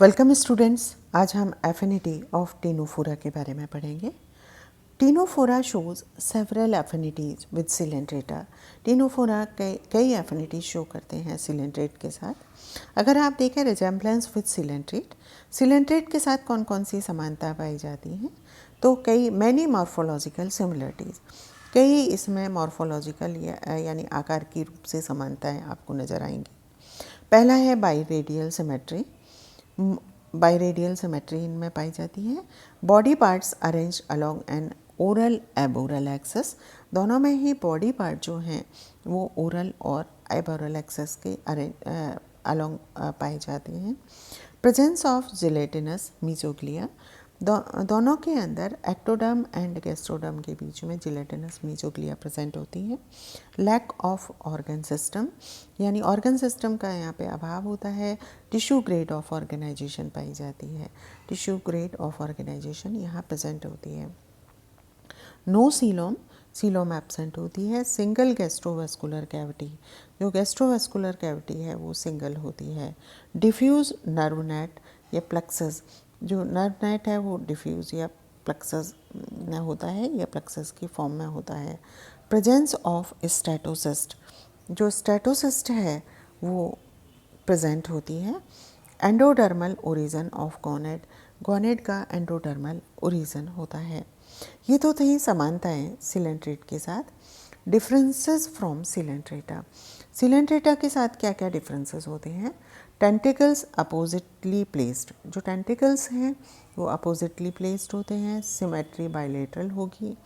Welcome students, आज हम affinity of Ctenophora के बारे में पढ़ेंगे। Ctenophora shows several affinities with Coelenterata. Ctenophora कई एफिनिटीज शो करते हैं सिलेंट्रेट के साथ। अगर आप देखें रिजेम्बलेंस विद सिलेंट्रेट के साथ कौन कौन सी समानता पाई जाती हैं, तो कई मैनी मॉर्फोलॉजिकल सिमिलरिटीज़, कई इसमें मॉर्फोलॉजिकल यानी आकार की रूप से समानताएं आपको नज़र आएंगी। पहला है बाईरेडियल सिमेट्री। बाईरेडियल सिमेट्री इनमें पाई जाती है। Body parts arrange along an oral aboral axis. दोनों में ही बॉडी पार्ट जो हैं वो ओरल और एबोरल एक्सेस के अलोंग पाए जाते हैं। Presence of gelatinous mesoglea. दोनों के अंदर एक्टोडर्म एंड गैस्ट्रोडर्म के बीच में जिलेटिनस मीजोग्लिया प्रेजेंट होती है। लैक ऑफ ऑर्गन सिस्टम, यानी ऑर्गन सिस्टम का यहाँ पे अभाव होता है। टिश्यू ग्रेड ऑफ ऑर्गेनाइजेशन पाई जाती है। टिश्यू ग्रेड ऑफ ऑर्गेनाइजेशन यहाँ प्रेजेंट होती है। नो सीलोम, सीलोम एब्सेंट होती है। सिंगल गैस्ट्रोवेस्कुलर कैविटी, जो गैस्ट्रोवेस्कुलर कैविटी है वो सिंगल होती है। डिफ्यूज नर्व नेट या प्लेक्सस, जो नर्व नेट है वो डिफ्यूज या प्लेक्सस में होता है या प्लेक्सस की फॉर्म में होता है। प्रेजेंस ऑफ स्टेटोसिस्ट, जो स्टेटोसिस्ट है वो प्रेजेंट होती है। Endodermal origin of gonad, gonad का एंडोडर्मल ओरिजिन होता है। ये तो थी समानताएं सिलेंट्रेट के साथ। डिफरेंसेस फ्रॉम सिलेंट्रेटा, सिलेंट्रेटा के साथ क्या क्या डिफरेंसेस होते हैं। टेंटिकल्स अपोजिटली प्लेस्ड, जो टेंटिकल्स हैं वो अपोजिटली प्लेस्ड होते हैं। सिमेट्री बाइलेटरल होगी।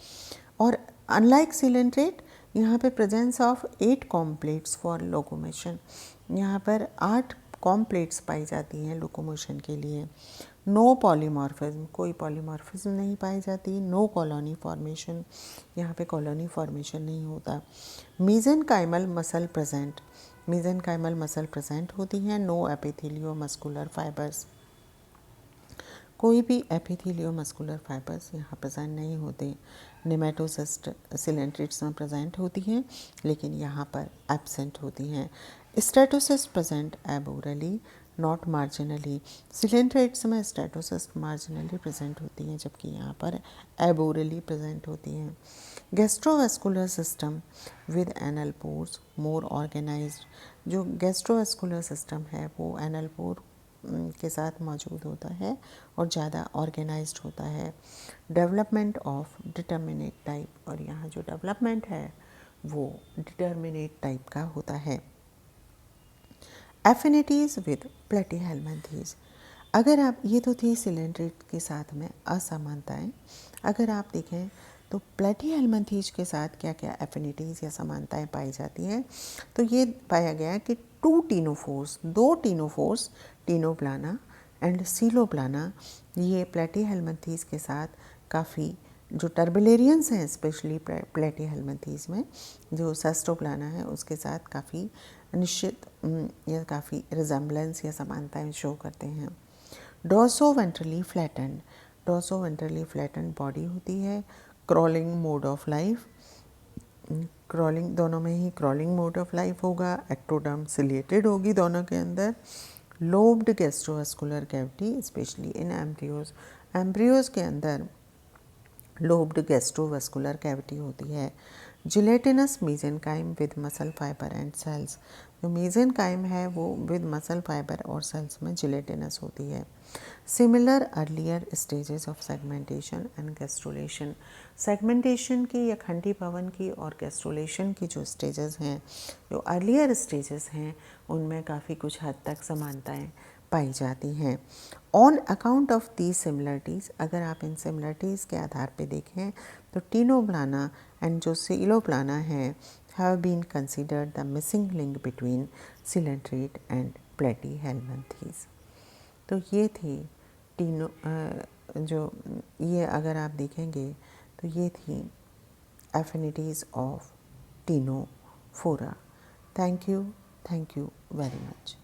और अनलाइक सिलेंट्रेट, यहाँ पे प्रेजेंस ऑफ 8 कॉम्प्लेट्स फॉर लोकोमोशन, यहाँ पर 8 कॉम्प्लेट्स पाई जाती हैं लोकोमोशन के लिए। नो पॉलीमॉर्फिज्म, कोई पॉलीमॉर्फिज्म नहीं पाई जाती। नो कॉलोनी फॉर्मेशन, यहाँ पे कॉलोनी फॉर्मेशन नहीं होता। मीजेनकाइमल मसल प्रेजेंट, मीजेनकाइमल मसल प्रेजेंट होती हैं। नो एपिथेलियो मस्कुलर फाइबर्स, कोई भी एपिथेलियो मस्कुलर फाइबर्स यहाँ प्रेजेंट नहीं होते। नेमेटोसिस्ट सिलेंट्रेट्स में प्रेजेंट होती हैं लेकिन यहाँ पर एब्सेंट होती हैं। Statocyst present aborally not marginally, coelenterates में स्टेटोसिस्ट मार्जिनली प्रेजेंट होती हैं जबकि यहाँ पर एबोरली प्रेजेंट होती हैं। Gastrovascular system with anal pores more organised, जो गैस्ट्रोवेस्कुलर सिस्टम है वो एनल पोर के साथ मौजूद होता है और ज़्यादा ऑर्गेनाइज्ड होता है। डेवलपमेंट ऑफ डिटर्मिनेट टाइप, और यहाँ जो डेवलपमेंट है वो डिटर्मिनेट टाइप का होता है। एफिनिटीज़ विद प्लेटीहेल्मिन्थेस, अगर आप, ये तो थी सिलेंट्रेट के साथ में असमानताएं। अगर आप देखें तो प्लेटीहेल्मिन्थेस के साथ क्या क्या एफिनिटीज़ या समानताएं पाई जाती हैं, तो ये पाया गया कि 2 टीनोफोर्स, 2 टीनोफोर्स, टीनोप्लाना एंड सीलोप्लाना, ये प्लेटीहेल्मिन्थेस के साथ काफ़ी, जो टर्बुलेरियंस हैं स्पेशली प्लेटीहेल्मिन्थेस में, जो सेस्टोप्लाना है उसके साथ काफ़ी निश्चित या काफ़ी रिजेम्बलेंस या समानताएं शो करते हैं। Dorsoventrally flattened, dorsoventrally flattened body होती है। Crawling mode of life, crawling, दोनों में ही क्रॉलिंग मोड ऑफ लाइफ होगा। एक्टोडर्म सिलेटेड होगी दोनों के अंदर। Lobed gastrovascular cavity specially in embryos, embryos के अंदर लोब्ड गैस्ट्रोवेस्कुलर कैविटी होती है। Gelatinous mesenchyme with muscle fibre and cells, जो मीजेनकाइम है वो विद मसल फाइबर और सेल्स में जिलेटिनस होती है। Similar earlier stages of segmentation and gastrulation, segmentation की या खंडी भवन की और गैस्ट्रुलेशन की जो स्टेजेस हैं, जो अर्लियर स्टेजेस हैं, उनमें काफ़ी कुछ हद तक समानताएं पाई जाती हैं। On account of the similarities, अगर आप इन सिमिलरिटीज़ के आधार पे देखें तो टीनोप्लाना एंड जो सीलोप्लाना है have been considered the missing link between coelenterate and platyhelminthes. तो ये थी जो ये अगर आप देखेंगे तो ये थी affinities of Ctenophora. Thank you very much.